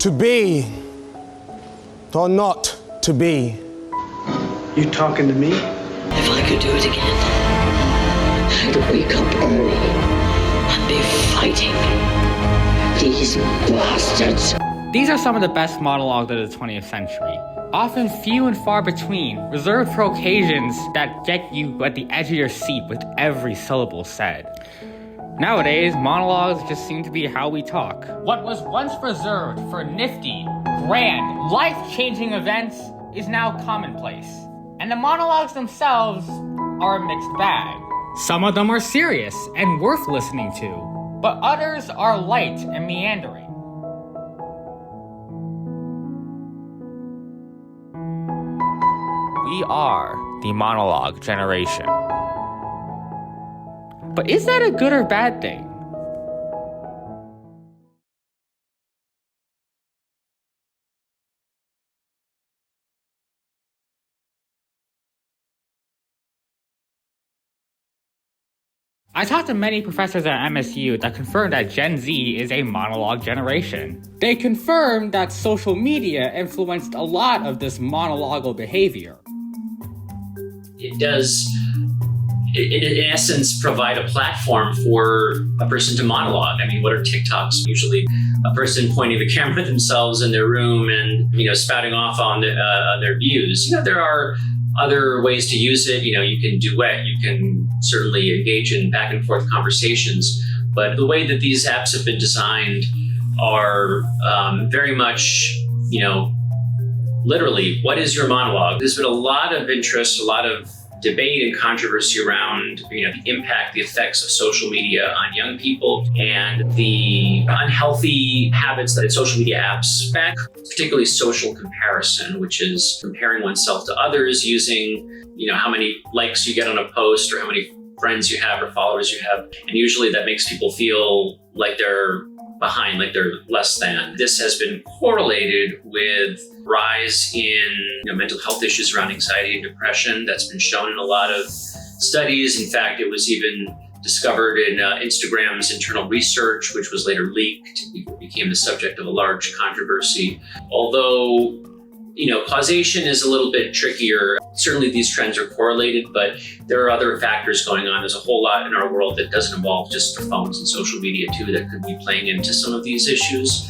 To be or not to be. You talking to me? If I could do it again, I'd wake up early and be fighting these bastards. These are some of the best monologues of the 20th century, often few and far between, reserved for occasions that get you at the edge of your seat with every syllable said. Nowadays, monologues just seem to be how we talk. What was once reserved for nifty, grand, life-changing events is now commonplace. And the monologues themselves are a mixed bag. Some of them are serious and worth listening to, but others are light and meandering. We are the monologue generation. But is that a good or bad thing? I talked to many professors at MSU that confirmed that Gen Z is a monologue generation. They confirmed that social media influenced a lot of this monologal behavior. It does, in essence, provide a platform for a person to monologue. I mean, what are TikToks? Usually a person pointing the camera at themselves in their room and, spouting off on their views. There are other ways to use it. You can duet, you can certainly engage in back and forth conversations. But the way that these apps have been designed are very much, literally, what is your monologue? There's been a lot of interest, a lot of debate and controversy around, the impact, the effects of social media on young people and the unhealthy habits that social media apps back, particularly social comparison, which is comparing oneself to others using, how many likes you get on a post or how many friends you have or followers you have. And usually that makes people feel like they're behind, like they're less than. This has been correlated with rise in mental health issues around anxiety and depression. That's been shown in a lot of studies. In fact, it was even discovered in Instagram's internal research, which was later leaked. It became the subject of a large controversy. Although, causation is a little bit trickier. Certainly these trends are correlated, but there are other factors going on. There's a whole lot in our world that doesn't involve just phones and social media too that could be playing into some of these issues.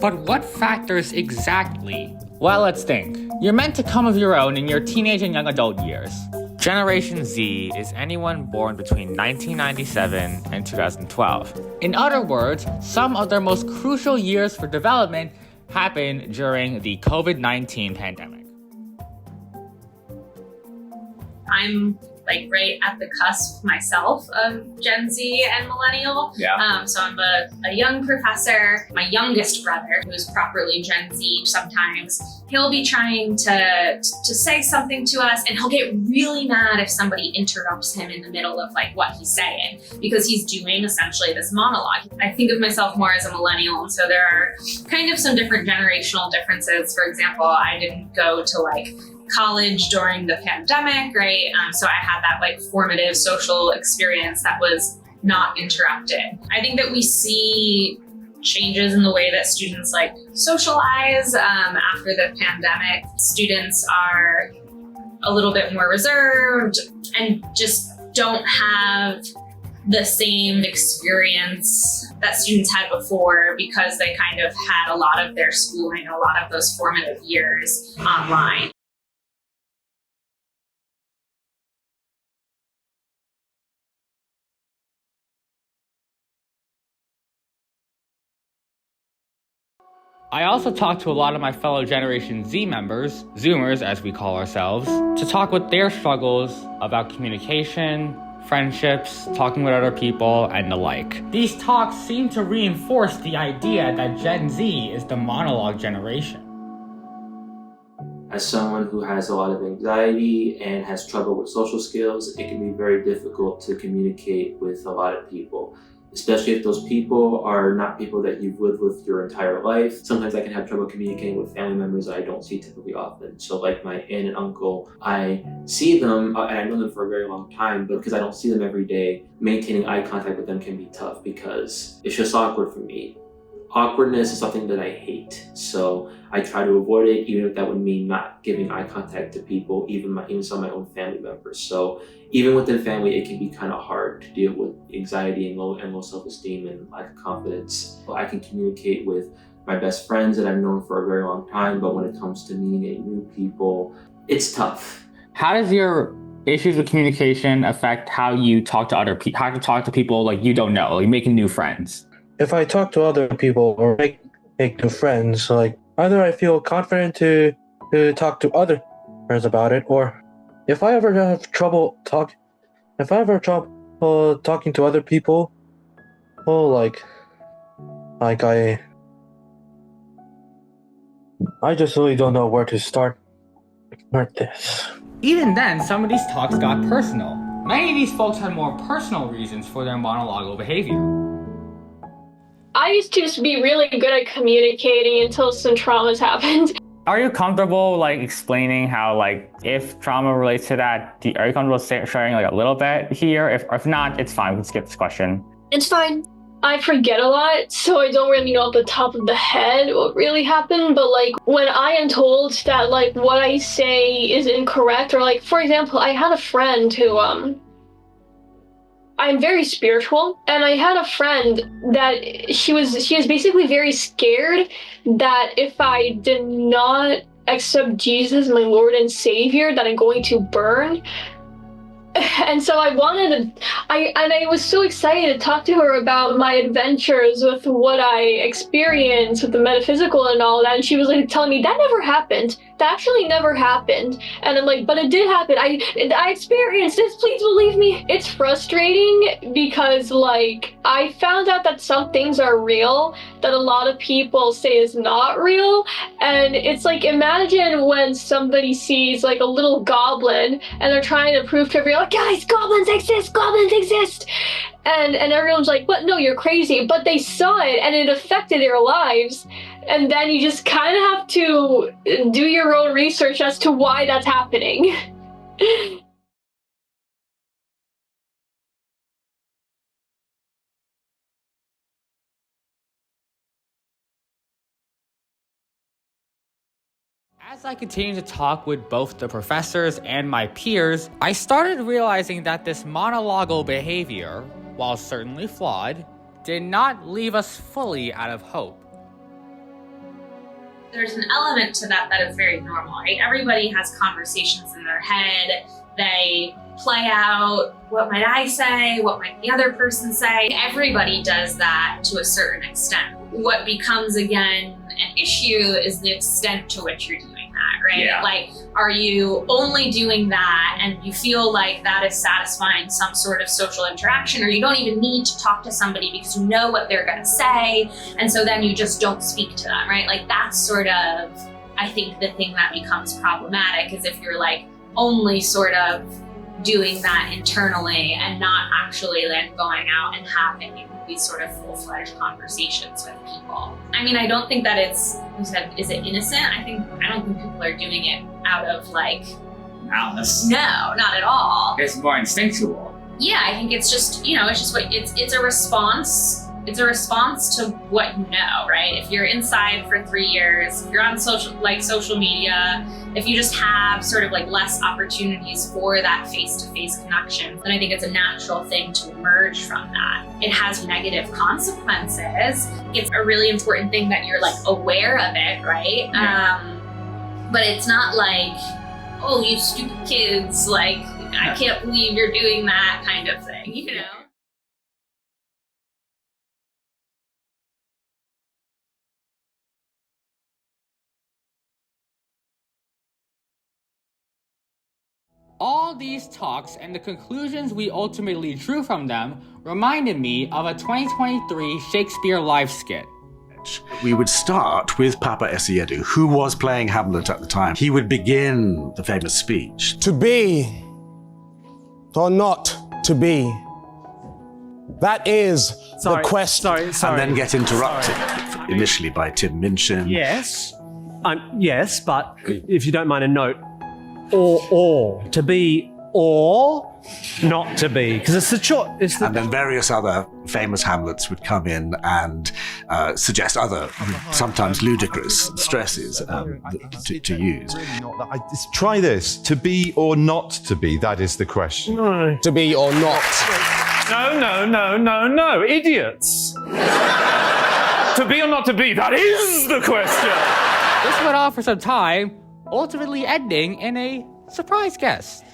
But what factors exactly? Well, let's think. You're meant to come of your own in your teenage and young adult years. Generation Z is anyone born between 1997 and 2012. In other words, some of their most crucial years for development happened during the COVID-19 pandemic. I'm right at the cusp myself of Gen Z and millennial. Yeah. So I'm a young professor. My youngest brother, who's properly Gen Z sometimes, he'll be trying to say something to us and he'll get really mad if somebody interrupts him in the middle of what he's saying, because he's doing essentially this monologue. I think of myself more as a millennial, and so there are kind of some different generational differences. For example, I didn't go to college during the pandemic, right? So I had that formative social experience that was not interrupted. I think that we see changes in the way that students socialize after the pandemic. Students are a little bit more reserved and just don't have the same experience that students had before, because they kind of had a lot of their schooling, a lot of those formative years online. I also talked to a lot of my fellow Generation Z members, Zoomers as we call ourselves, to talk with their struggles about communication, friendships, talking with other people, and the like. These talks seem to reinforce the idea that Gen Z is the monologue generation. As someone who has a lot of anxiety and has trouble with social skills, it can be very difficult to communicate with a lot of people, especially if those people are not people that you've lived with your entire life. Sometimes I can have trouble communicating with family members that I don't see typically often. So my aunt and uncle, I see them and I know them for a very long time, but because I don't see them every day, maintaining eye contact with them can be tough because it's just awkward for me. Awkwardness is something that I hate, so I try to avoid it, even if that would mean not giving eye contact to people, even some of my own family members. So even within family, it can be kind of hard to deal with anxiety and low self-esteem and lack of confidence. I can communicate with my best friends that I've known for a very long time, but when it comes to meeting new people, it's tough. How does your issues with communication affect how you talk to other people? How to talk to people like you don't know, like making new friends? If I talk to other people or make new friends, like either I feel confident to talk to other friends about it, or if I ever have trouble talking to other people, well, like I just really don't know where to start this. Even then, some of these talks got personal. Many of these folks had more personal reasons for their monologal behavior. I used to just be really good at communicating until some traumas happened. Are you comfortable like explaining how like if trauma relates to that, are you comfortable sharing like a little bit here? If not, it's fine, we can skip this question. It's fine. I forget a lot, so I don't really know off the top of the head what really happened, but like when I am told that like what I say is incorrect, or like for example, I had a friend who I'm very spiritual, and I had a friend that she was basically very scared that if I did not accept Jesus, my Lord and Savior, that I'm going to burn. And so I was so excited to talk to her about my adventures with what I experienced with the metaphysical and all that. And she was like telling me that never happened. That actually never happened. And I'm like, but it did happen. I experienced this. Please believe me. It's frustrating because like I found out that some things are real that a lot of people say is not real. And it's like, imagine when somebody sees like a little goblin and they're trying to prove to everyone, like, guys, goblins exist. And everyone's like, what? No, you're crazy. But they saw it and it affected their lives. And then you just kind of have to do your own research as to why that's happening. As I continued to talk with both the professors and my peers, I started realizing that this monologal behavior, while certainly flawed, did not leave us fully out of hope. There's an element to that is very normal, right? Everybody has conversations in their head. They play out, what might I say? What might the other person say? Everybody does that to a certain extent. What becomes, again, an issue is the extent to which you're doing that, right? Yeah. Like, are you only doing that and you feel like that is satisfying some sort of social interaction, or you don't even need to talk to somebody because you know what they're gonna say, and so then you just don't speak to them, right? Like, that's sort of, I think, the thing that becomes problematic is if you're like only sort of doing that internally and not actually then going out and having these sort of full-fledged conversations with people. I mean, I don't think that it's, you said, is it innocent? I don't think people are doing it out of like Malice. No, not at all. It's more instinctual. Yeah, I think it's just, it's just what it's a response. It's a response to what you know, right? If you're inside for 3 years, if you're on social media, if you just have sort of like less opportunities for that face-to-face connection, then I think it's a natural thing to emerge from that. It has negative consequences. It's a really important thing that you're like aware of it, right? Yeah. But it's not like, oh, you stupid kids, like, I can't believe you're doing that kind of thing, you know? All these talks and the conclusions we ultimately drew from them reminded me of a 2023 Shakespeare Live skit. We would start with Papa Essiedu, who was playing Hamlet at the time. He would begin the famous speech. To be or not to be. That is the question. And then get interrupted, initially by Tim Minchin. Yes. Yes, but if you don't mind a note, or to be or not to be? Because it's the choice. And then various other famous Hamlets would come in and suggest other, sometimes ludicrous stresses to use. Try this. To be or not to be, that is the question. No. To be or not. No, idiots. To be or not to be, that is the question. This went on for some time, ultimately ending in a surprise guest.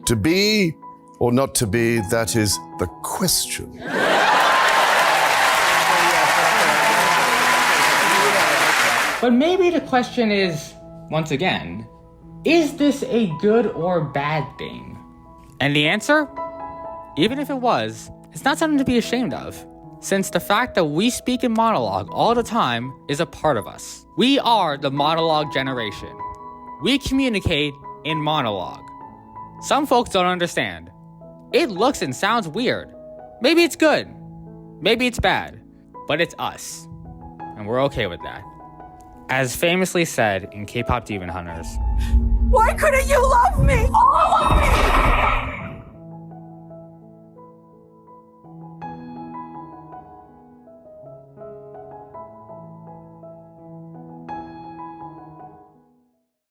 To be or not to be, that is the question. But maybe the question is, once again, is this a good or bad thing? And the answer, even if it was, it's not something to be ashamed of, since the fact that we speak in monologue all the time is a part of us. We are the monologue generation. We communicate in monologue. Some folks don't understand. It looks and sounds weird. Maybe it's good. Maybe it's bad. But it's us. And we're okay with that. As famously said in K-pop Demon Hunters, why couldn't you love me? All of me!